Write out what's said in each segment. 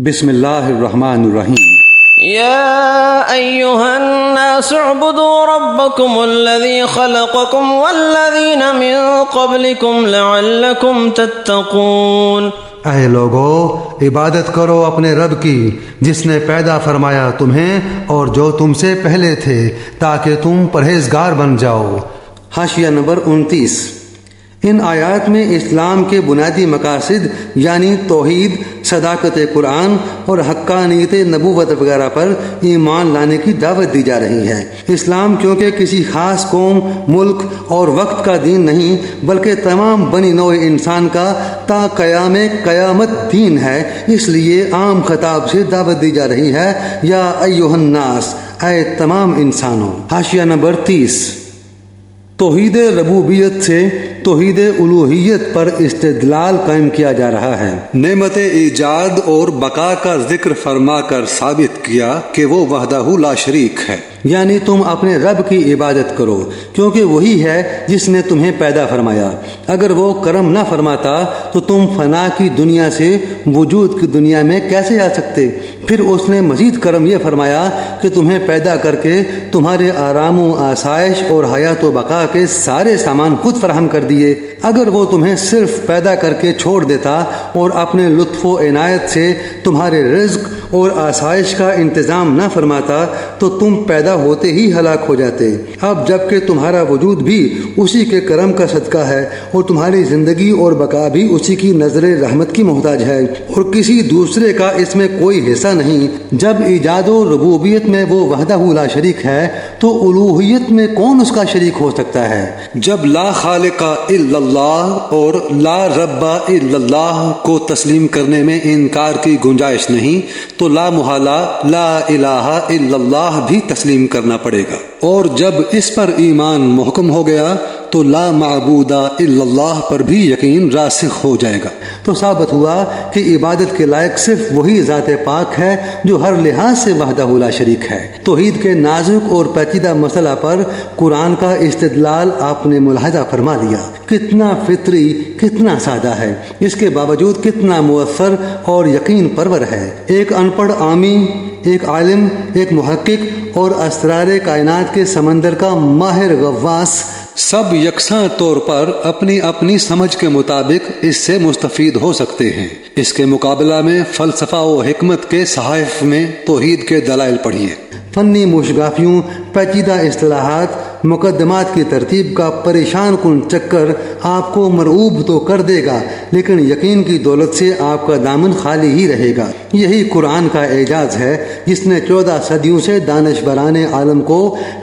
بسم اللہ الرحمن الرحیم۔ يا أيها الناس اعبدوا ربكم الذي خلقكم والذين من قبلكم لعلكم تتقون۔ اے لوگو، عبادت کرو اپنے رب کی جس نے پیدا فرمایا تمہیں اور جو تم سے پہلے تھے تاکہ تم پرہیزگار بن جاؤ۔ حاشیہ نمبر 29۔ ان آیات میں اسلام کے بنیادی مقاصد یعنی توحید، صداقت قرآن اور حقانیت نبوت وغیرہ پر ایمان لانے کی دعوت دی جا رہی ہے۔ اسلام کیونکہ کسی خاص قوم، ملک اور وقت کا دین نہیں بلکہ تمام بنی نوع انسان کا تا قیام قیامت دین ہے، اس لیے عام خطاب سے دعوت دی جا رہی ہے، یا ایھا الناس، اے تمام انسانوں۔ حاشیہ نمبر 30۔ توحید ربوبیت سے توحید الوہیت پر استدلال قائم کیا جا رہا ہے۔ نعمت ایجاد اور بقا کا ذکر فرما کر ثابت کیا کہ وہ وحدہ لا شریک ہے، یعنی تم اپنے رب کی عبادت کرو کیونکہ وہی ہے جس نے تمہیں پیدا فرمایا۔ اگر وہ کرم نہ فرماتا تو تم فنا کی دنیا سے وجود کی دنیا میں کیسے آ سکتے؟ پھر اس نے مزید کرم یہ فرمایا کہ تمہیں پیدا کر کے تمہارے آرام و آسائش اور حیات و بقا کے سارے سامان خود فراہم کر دیے۔ اگر وہ تمہیں صرف پیدا کر کے چھوڑ دیتا اور اپنے لطف و عنایت سے تمہارے رزق اور آسائش کا انتظام نہ فرماتا تو تم پیدا ہوتے ہی ہلاک ہو جاتے۔ اب جب کہ تمہارا وجود بھی اسی کے کرم کا صدقہ ہے اور تمہاری زندگی اور بقا بھی اسی کی نظر رحمت کی محتاج ہے اور کسی دوسرے کا اس میں کوئی حصہ نہیں، جب ایجاد و ربوبیت میں وہ وحدہ لا شریک ہے تو الوہیت میں کون اس کا شریک ہو سکتا ہے؟ جب لا خالق الا اللہ اور لا رب الا اللہ کو تسلیم کرنے میں انکار کی گنجائش نہیں تو لا محالہ لا الہ الا اللہ بھی تسلیم کرنا پڑے گا، اور جب اس پر ایمان محکم ہو گیا تو لا معبود الا اللہ پر بھی یقین راسخ ہو جائے گا۔ تو ثابت ہوا کہ عبادت کے لائق صرف وہی ذات پاک ہے جو ہر لحاظ سے وحدہ لا شریک ہے۔ توحید کے نازک اور پیچیدہ مسئلہ پر قرآن کا استدلال آپ نے ملاحظہ فرما لیا، کتنا فطری، کتنا سادہ ہے، اس کے باوجود کتنا مؤثر اور یقین پرور ہے۔ ایک ان پڑھ عامی، ایک عالم، ایک محقق اور اسرار کائنات کے سمندر کا ماہر غواص، سب یکساں طور پر اپنی اپنی سمجھ کے مطابق اس سے مستفید ہو سکتے ہیں۔ اس کے مقابلہ میں فلسفہ و حکمت کے صحائف میں توحید کے دلائل پڑھیے۔ فنی مشگافیوں، پیچیدہ اصطلاحات، مقدمات کی ترتیب کا پریشان کن چکر آپ کو مرعوب تو کر دے گا لیکن یقین کی دولت سے آپ کا دامن خالی ہی رہے گا۔ یہی قرآن کا اعجاز ہے جس نے 14 صدیوں سے دانشوران عالم کو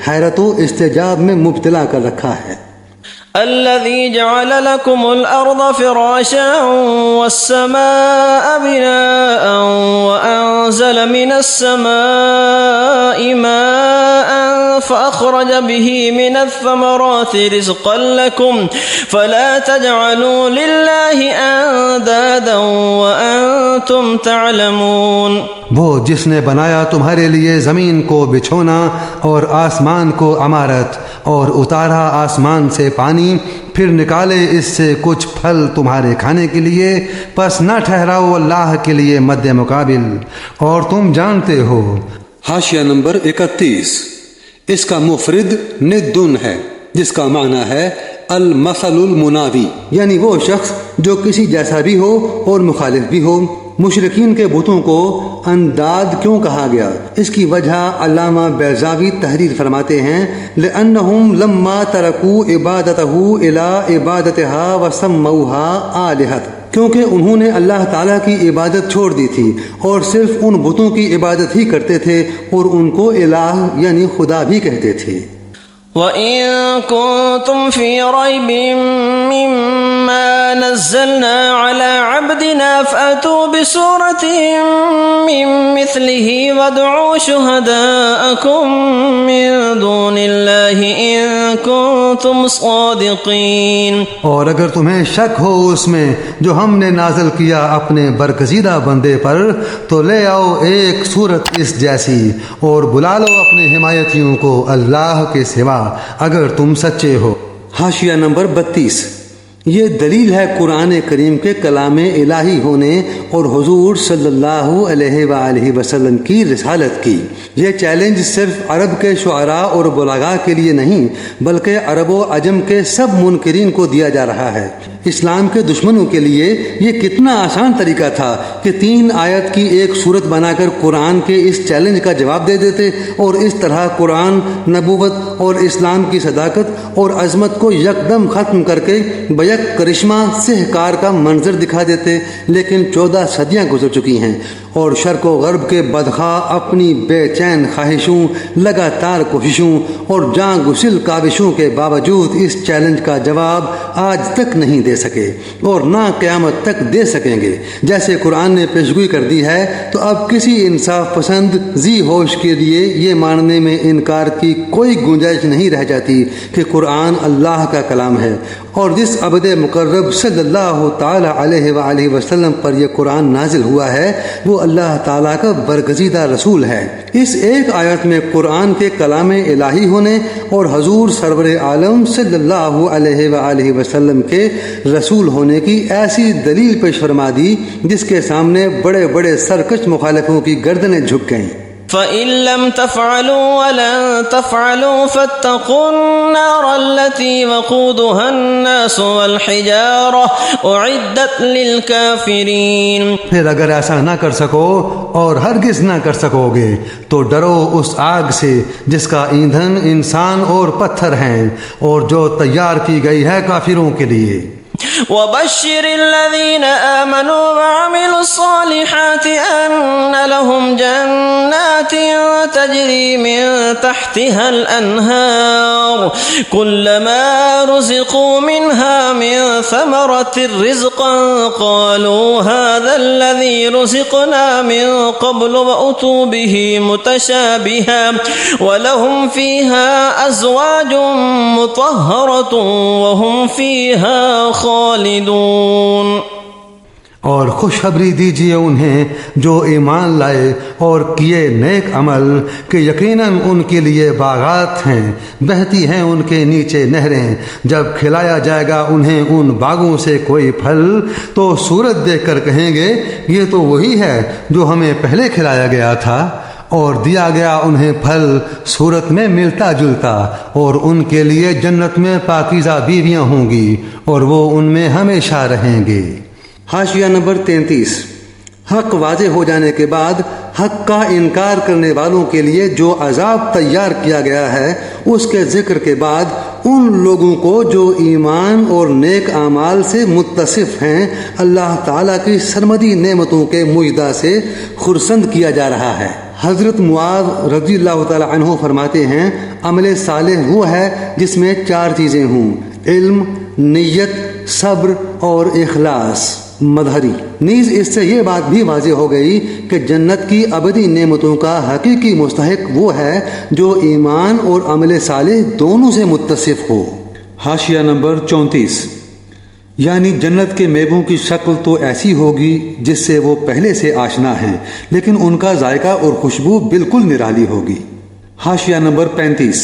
حیرت و استعجاب میں مبتلا کر رکھا ہے۔ الذي جعل لكم الأرض فراشا والسماء بناء وأنزل من السماء ماء فأخرج به من الثمرات رزقا لكم فلا تجعلوا لله أندادا وأنتم تعلمون۔ وہ جس نے بنایا تمہارے لیے زمین کو بچھونا اور آسمان کو عمارت اور اتارا آسمان سے پانی، پھر نکالے اس سے کچھ پھل تمہارے کھانے کے لیے، پس نہ ٹھہراؤ اللہ کے لیے مد مقابل اور تم جانتے ہو۔ حاشیہ نمبر 31۔ اس کا مفرد ندن ہے جس کا معنی ہے المثل المناوی، یعنی وہ شخص جو کسی جیسا بھی ہو اور مخالف بھی ہو۔ مشرکین کے بتوں کو انداد کیوں کہا گیا؟ اس کی وجہ علامہ بیضاوی تحریر فرماتے ہیں لأنہم لما ترکوا عبادتہ الی عبادتها وسموها آلہۃ، کیونکہ انہوں نے اللہ تعالیٰ کی عبادت چھوڑ دی تھی اور صرف ان بتوں کی عبادت ہی کرتے تھے اور ان کو الہ یعنی خدا بھی کہتے تھے۔ وَإِن كُنتُمْ فِي رَيْبٍ مِّمَّا نَزَّلْنَا عَلَىٰ عَبْدِنَا فَأْتُوا بِسُورَةٍ مِّن مِّثْلِهِ وَادْعُوا شُهَدَاءَكُم مِّن دُونِ اللَّهِ إِن كُنتُمْ صَادِقِينَ۔ اور اگر تمہیں شک ہو اس میں جو ہم نے نازل کیا اپنے برگزیدہ بندے پر تو لے آؤ ایک صورت اس جیسی اور بلا لو اپنے حمایتیوں کو اللہ کے سوا اگر تم سچے ہو۔ حاشیہ نمبر 32۔ یہ دلیل ہے قرآن کریم کے کلام الہی ہونے اور حضور صلی اللہ علیہ وآلہ وسلم کی رسالت کی۔ یہ چیلنج صرف عرب کے شعراء اور بلغاء کے لیے نہیں بلکہ عرب و عجم کے سب منکرین کو دیا جا رہا ہے۔ اسلام کے دشمنوں کے لیے یہ کتنا آسان طریقہ تھا کہ 3 آیت کی ایک صورت بنا کر قرآن کے اس چیلنج کا جواب دے دیتے اور اس طرح قرآن، نبوت اور اسلام کی صداقت اور عظمت کو یکدم ختم کر کے بیک کرشمہ سحکار کا منظر دکھا دیتے۔ لیکن 14 صدیاں گزر چکی ہیں اور شرق و غرب کے بدخواہ اپنی بے چین خواہشوں، لگاتار کوششوں اور جاں گسل کاوشوں کے باوجود اس چیلنج کا جواب آج تک نہیں دے سکے اور نہ قیامت تک دے سکیں گے۔ جیسے قرآن نے پیشگوئی کر دی ہے تو اب کسی انصاف پسند ذی ہوش کے لیے یہ ماننے میں انکار کی کوئی گنجائش نہیں رہ جاتی کہ قرآن اللہ کا کلام ہے اور جس عبد مقرب صلی اللہ تعالی علیہ وآلہ وسلم پر یہ قرآن نازل ہوا ہے وہ اللہ تعالیٰ کا برگزیدہ رسول ہے۔ اس ایک آیت میں قرآن کے کلام الہی ہونے اور حضور سرور عالم صلی اللہ علیہ وآلہ وسلم کے رسول ہونے کی ایسی دلیل پیش فرما دی جس کے سامنے بڑے بڑے سرکش مخالفوں کی گردنیں جھک گئیں۔ فَإِن لَّمْ تَفْعَلُوا وَلَن تَفْعَلُوا فَاتَّقُوا النَّارَ الَّتِي وَقُودُهَا النَّاسُ وَالْحِجَارَةُ أُعِدَّتْ لِلْكَافِرِينَ۔ پھر اگر ایسا نہ کر سکو اور ہرگز نہ کر سکو گے تو ڈرو اس آگ سے جس کا ایندھن انسان اور پتھر ہیں اور جو تیار کی گئی ہے کافروں کے لیے۔ وبشر الذين آمنوا وعملوا الصالحات أن لهم جنات تجري من تحتها الأنهار كلما رزقوا منها من ثمرة رزقا قالوا هذا الذي رزقنا من قبل وأتوا به متشابها ولهم فيها أزواج مطهرة وهم فيها خالدون۔ اور خوشخبری دیجیے انہیں جو ایمان لائے اور کیے نیک عمل کہ یقیناً ان کے لیے باغات ہیں، بہتی ہیں ان کے نیچے نہریں، جب کھلایا جائے گا انہیں ان باغوں سے کوئی پھل تو صورت دیکھ کر کہیں گے یہ تو وہی ہے جو ہمیں پہلے کھلایا گیا تھا، اور دیا گیا انہیں پھل صورت میں ملتا جلتا، اور ان کے لیے جنت میں پاکیزہ بیویاں ہوں گی اور وہ ان میں ہمیشہ رہیں گے۔ حاشیہ نمبر 33۔ حق واضح ہو جانے کے بعد حق کا انکار کرنے والوں کے لیے جو عذاب تیار کیا گیا ہے اس کے ذکر کے بعد ان لوگوں کو جو ایمان اور نیک اعمال سے متصف ہیں اللہ تعالیٰ کی سرمدی نعمتوں کے مجدہ سے خرسند کیا جا رہا ہے۔ حضرت معاذ رضی اللہ تعالیٰ عنہ فرماتے ہیں عمل صالح وہ ہے جس میں 4 چیزیں ہوں: علم، نیت، صبر اور اخلاص مظہری۔ نیز اس سے یہ بات بھی واضح ہو گئی کہ جنت کی ابدی نعمتوں کا حقیقی مستحق وہ ہے جو ایمان اور عمل صالح دونوں سے متصف ہو۔ حاشیہ نمبر 34۔ یعنی جنت کے میووں کی شکل تو ایسی ہوگی جس سے وہ پہلے سے آشنا ہیں لیکن ان کا ذائقہ اور خوشبو بالکل نرالی ہوگی۔ حاشیہ نمبر 35۔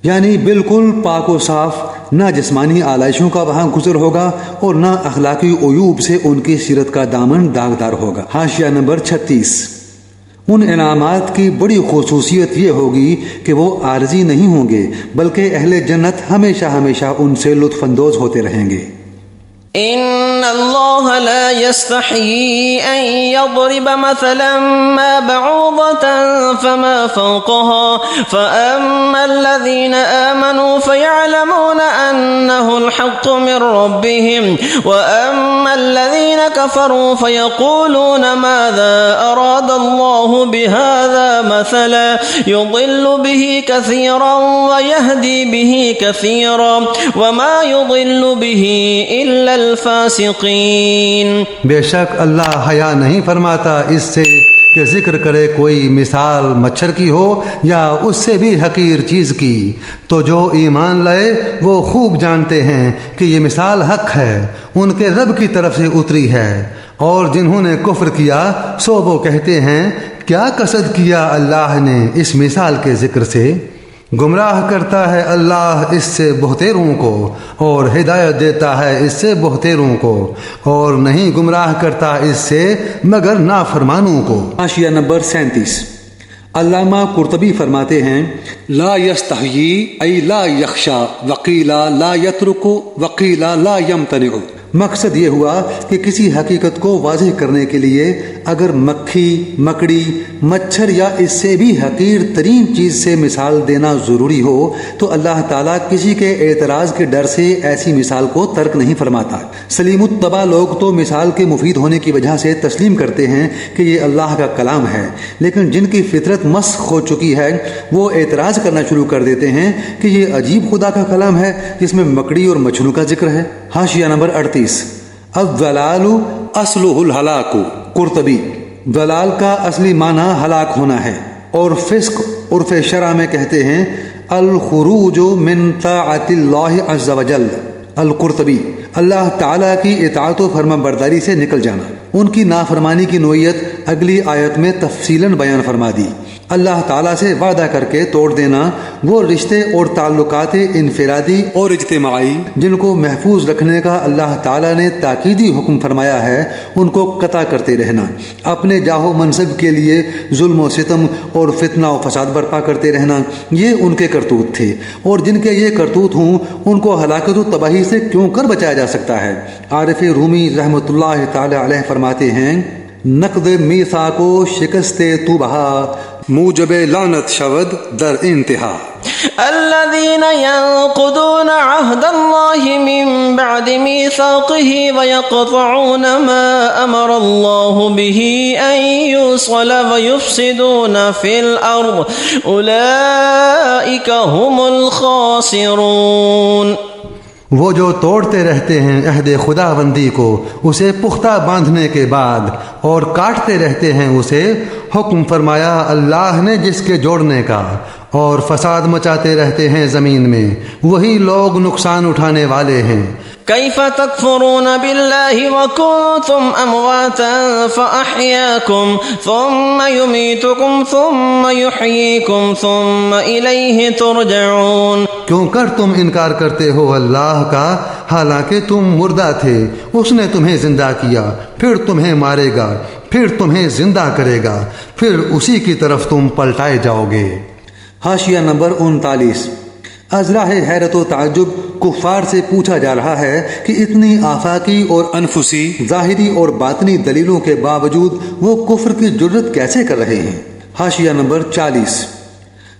یعنی بالکل پاک و صاف، نہ جسمانی آلائشوں کا وہاں گزر ہوگا اور نہ اخلاقی عیوب سے ان کی سیرت کا دامن داغدار ہوگا۔ حاشیہ نمبر 36۔ ان انعامات کی بڑی خصوصیت یہ ہوگی کہ وہ عارضی نہیں ہوں گے بلکہ اہل جنت ہمیشہ ہمیشہ ان سے لطف اندوز ہوتے رہیں گے۔ إن الله لا يستحيي أن يضرب مثلا ما بعوضة فما فوقها فأما الذين آمنوا فيعلمون أنه الحق من ربهم وأما الذين كفروا فيقولون ماذا أراد الله بهذا مثلا يضل به كثيرا ويهدي به كثيرا وما يضل به إلا الفاسقین۔ بے شک اللہ حیا نہیں فرماتا اس سے کہ ذکر کرے کوئی مثال مچھر کی ہو یا اس سے بھی حقیر چیز کی، تو جو ایمان لائے وہ خوب جانتے ہیں کہ یہ مثال حق ہے، ان کے رب کی طرف سے اتری ہے، اور جنہوں نے کفر کیا سو وہ کہتے ہیں کیا قصد کیا اللہ نے اس مثال کے ذکر سے۔ گمراہ کرتا ہے اللہ اس سے بہتیروں کو اور ہدایت دیتا ہے اس سے بہتیروں کو، اور نہیں گمراہ کرتا اس سے مگر نافرمانوں کو۔ حاشیہ نمبر 37۔ علامہ قرطبی فرماتے ہیں لا یستحیی ای لا یخشا وقیلا لا یترک وقیلا لا یمتنع۔ مقصد یہ ہوا کہ کسی حقیقت کو واضح کرنے کے لیے اگر مکھی، مکڑی، مچھر یا اس سے بھی حقیر ترین چیز سے مثال دینا ضروری ہو تو اللہ تعالیٰ کسی کے اعتراض کے ڈر سے ایسی مثال کو ترک نہیں فرماتا۔ سلیم الطبع لوگ تو مثال کے مفید ہونے کی وجہ سے تسلیم کرتے ہیں کہ یہ اللہ کا کلام ہے، لیکن جن کی فطرت مسخ ہو چکی ہے وہ اعتراض کرنا شروع کر دیتے ہیں کہ یہ عجیب خدا کا کلام ہے جس میں مکڑی اور مچھروں کا ذکر ہے۔ حاشیہ نمبر 38۔ الضلال اصلہ الہلاک۔ قرطبی، ضلال کا اصلی معنی ہلاک ہونا ہے، اور فسق عرف شرع میں کہتے ہیں الخروج من طاعت اللہ عز وجل۔ القرطبی، اللہ تعالیٰ کی اطاعت و فرما برداری سے نکل جانا۔ ان کی نافرمانی کی نوعیت اگلی آیت میں تفصیلاً بیان فرما دی۔ اللہ تعالیٰ سے وعدہ کر کے توڑ دینا وہ رشتے اور تعلقات انفرادی اور اجتماعی جن کو محفوظ رکھنے کا اللہ تعالیٰ نے تاکیدی حکم فرمایا ہے ان کو قطع کرتے رہنا، اپنے جاہ و منصب کے لیے ظلم و ستم اور فتنہ و فساد برپا کرتے رہنا، یہ ان کے کرتوت تھے، اور جن کے یہ کرتوت ہوں ان کو ہلاکت و تباہی سے کیوں کر بچایا جا سکتا ہے۔ عارف رومی رحمۃ اللہ تعالی علیہ فرماتے ہیں نقد میثاق و شکست تو بہا موجب لعنت شود در انتہا۔ الذين ينقضون عهد الله من بعد ميثاقه ويقطعون ما أمر الله به أن يوصل ويفسدون في الأرض أولئك هم الخاسرون۔ وہ جو توڑتے رہتے ہیں عہد خدا بندی کو اسے پختہ باندھنے کے بعد اور کاٹتے رہتے ہیں اسے، حکم فرمایا اللہ نے جس کے جوڑنے کا، اور فساد مچاتے رہتے ہیں زمین میں، وہی لوگ نقصان اٹھانے والے ہیں۔ كيف تكفرون بالله وكنتم أمواتا فأحياكم ثم يميتكم ثم يحييكم ثم إليه ترجعون۔ کیوں کر تم انکار کرتے ہو اللہ کا حالانکہ تم مردہ تھے، اس نے تمہیں زندہ کیا، پھر تمہیں مارے گا، پھر تمہیں زندہ کرے گا، پھر اسی کی طرف تم پلٹائے جاؤ گے۔ حاشیہ نمبر 39۔ ازراہ حیرت و تعجب کفار سے پوچھا جا رہا ہے کہ اتنی آفاقی اور انفسی ظاہری اور باطنی دلیلوں کے باوجود وہ کفر کی جرت کیسے کر رہے ہیں۔ حاشیہ نمبر 40۔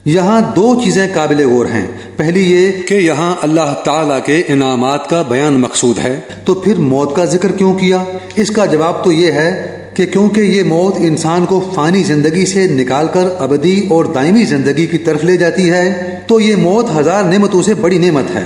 یہاں دو چیزیں قابل غور ہیں۔ پہلی یہ کہ یہاں اللہ تعالیٰ کے انعامات کا بیان مقصود ہے، تو پھر موت کا ذکر کیوں کیا؟ اس کا جواب تو یہ ہے کہ کیونکہ یہ موت انسان کو فانی زندگی سے نکال کر ابدی اور دائمی زندگی کی طرف لے جاتی ہے، تو یہ موت ہزار نعمتوں سے بڑی نعمت ہے۔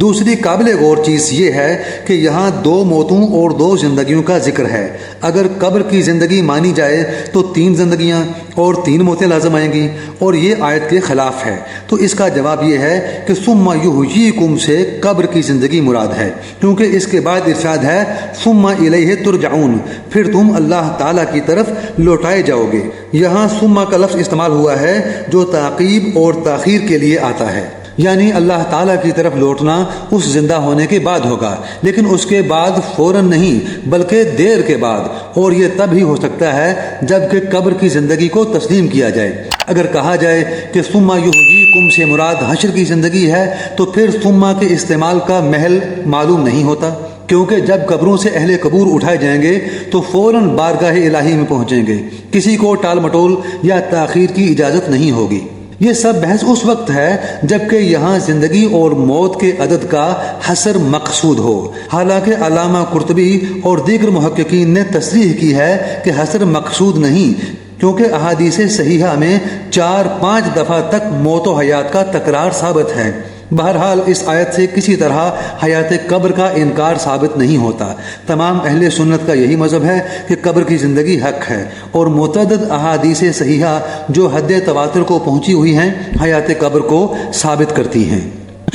دوسری قابل غور چیز یہ ہے کہ یہاں دو موتوں اور دو زندگیوں کا ذکر ہے۔ اگر قبر کی زندگی مانی جائے تو 3 زندگیاں اور 3 موتیں لازم آئیں گی، اور یہ آیت کے خلاف ہے۔ تو اس کا جواب یہ ہے کہ ثم یحییکم سے قبر کی زندگی مراد ہے، کیونکہ اس کے بعد ارشاد ہے ثم الیہ ترجعون، پھر تم اللہ تعالیٰ کی طرف لوٹائے جاؤ گے۔ یہاں ثم کا لفظ استعمال ہوا ہے جو تعقیب اور تاخیر کے لیے آتا ہے، یعنی اللہ تعالیٰ کی طرف لوٹنا اس زندہ ہونے کے بعد ہوگا، لیکن اس کے بعد فوراً نہیں بلکہ دیر کے بعد، اور یہ تب ہی ہو سکتا ہے جب کہ قبر کی زندگی کو تسلیم کیا جائے۔ اگر کہا جائے کہ ثم یحییکم سے مراد حشر کی زندگی ہے تو پھر ثم کے استعمال کا محل معلوم نہیں ہوتا، کیونکہ جب قبروں سے اہل قبور اٹھائے جائیں گے تو فوراً بارگاہ الہی میں پہنچیں گے، کسی کو ٹال مٹول یا تاخیر کی اجازت نہیں ہوگی۔ یہ سب بحث اس وقت ہے جبکہ یہاں زندگی اور موت کے عدد کا حصر مقصود ہو، حالانکہ علامہ قرطبی اور دیگر محققین نے تصریح کی ہے کہ حصر مقصود نہیں، کیونکہ احادیث صحیحہ میں 4-5 دفعہ تک موت و حیات کا تکرار ثابت ہے۔ بہرحال اس آیت سے کسی طرح حیات قبر کا انکار ثابت نہیں ہوتا۔ تمام اہل سنت کا یہی مذہب ہے کہ قبر کی زندگی حق ہے، اور متعدد احادیث صحیحہ جو حد تواتر کو پہنچی ہوئی ہیں حیات قبر کو ثابت کرتی ہیں۔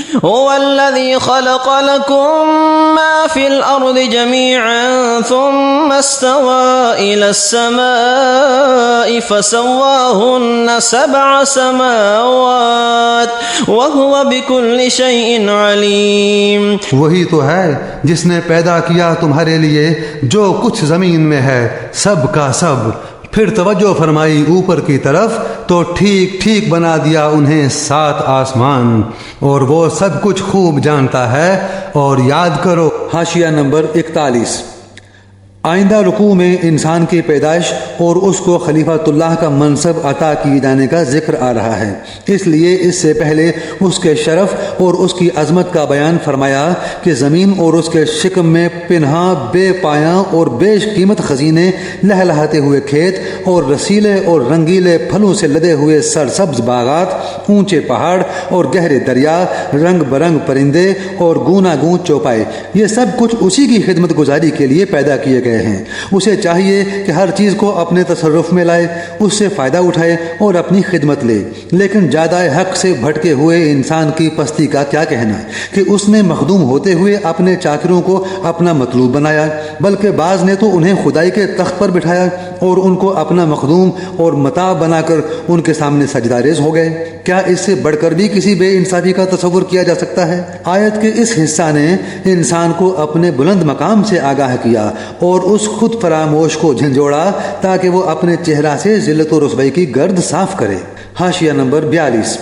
هو الذي خلق لكم ما في الأرض جميعا ثم استوى إلى السماء فسواهن سبع سماوات وهو بكل شيء عليم. وہی تو ہے جس نے پیدا کیا تمہارے لیے جو کچھ زمین میں ہے سب کا سب، پھر توجہ فرمائی اوپر کی طرف تو ٹھیک ٹھیک بنا دیا انہیں 7 آسمان، اور وہ سب کچھ خوب جانتا ہے. اور یاد کرو. حاشیہ نمبر 41. آئندہ رکوع میں انسان کی پیدائش اور اس کو خلیفۃ اللہ کا منصب عطا کیے جانے کا ذکر آ رہا ہے، اس لیے اس سے پہلے اس کے شرف اور اس کی عظمت کا بیان فرمایا کہ زمین اور اس کے شکم میں پنہاں بے پایاں اور بیش قیمت خزینے، لہلہاتے ہوئے کھیت اور رسیلے اور رنگیلے پھلوں سے لدے ہوئے سرسبز باغات، اونچے پہاڑ اور گہرے دریا، رنگ برنگ پرندے اور گونا گون چوپائے، یہ سب کچھ اسی کی خدمت گزاری کے لیے پیدا کیے گئے ہیں. اسے چاہیے کہ ہر چیز کو اپنے تصرف میں لائے، اس سے فائدہ اٹھائے اور اپنی خدمت لے. لیکن جادۂ حق سے بھٹکے ہوئے انسان کی پستی کا کیا کہنا کہ اس نے مخدوم ہوتے ہوئے اپنے چاکروں کو اپنا مطلوب بنایا، بلکہ بعض نے تو انہیں خدائی کے تخت پر بٹھایا اور ان کو اپنا مخدوم اور متاع بنا کر ان کے سامنے سجدہ ریز ہو گئے. کیا اس سے بڑھ کر بھی کسی بے انصافی کا تصور کیا جا سکتا ہے؟ آیت کے اس حصہ نے انسان کو اپنے بلند مقام سے آگاہ کیا اور اس خود فراموش کو جھنجھوڑا تاکہ وہ اپنے چہرہ سے ذلت و رسوائی کی گرد صاف کرے. حاشیہ نمبر 42.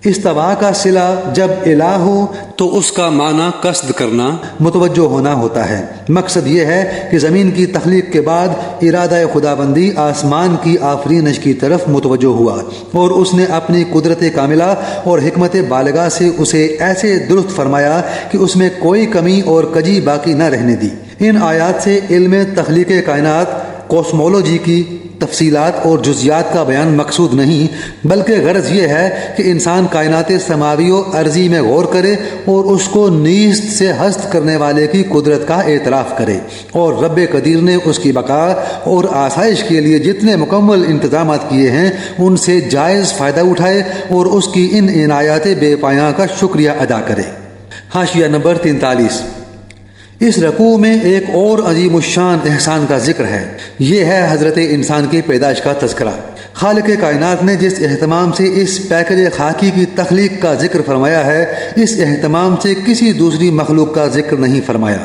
استوا کا صلہ جب الہ ہو تو اس کا معنی قصد کرنا، متوجہ ہونا ہوتا ہے. مقصد یہ ہے کہ زمین کی تخلیق کے بعد ارادہ خداوندی آسمان کی آفرینش کی طرف متوجہ ہوا اور اس نے اپنی قدرت کاملہ اور حکمت بالغہ سے اسے ایسے درست فرمایا کہ اس میں کوئی کمی اور کجی باقی نہ رہنے دی. ان آیات سے علم تخلیق کائنات، کوسمولوجی کی تفصیلات اور جزیات کا بیان مقصود نہیں، بلکہ غرض یہ ہے کہ انسان کائنات سماوی و ارضی میں غور کرے اور اس کو نیست سے ہست کرنے والے کی قدرت کا اعتراف کرے، اور رب قدیر نے اس کی بقا اور آسائش کے لیے جتنے مکمل انتظامات کیے ہیں ان سے جائز فائدہ اٹھائے اور اس کی ان عنایات بے پایاں کا شکریہ ادا کرے. حاشیہ نمبر 43. اس رکوع میں ایک اور عظیم الشان احسان کا ذکر ہے، یہ ہے حضرت انسان کی پیدائش کا تذکرہ. خالق کائنات نے جس اہتمام سے اس پیکج خاکی کی تخلیق کا ذکر فرمایا ہے، اس اہتمام سے کسی دوسری مخلوق کا ذکر نہیں فرمایا.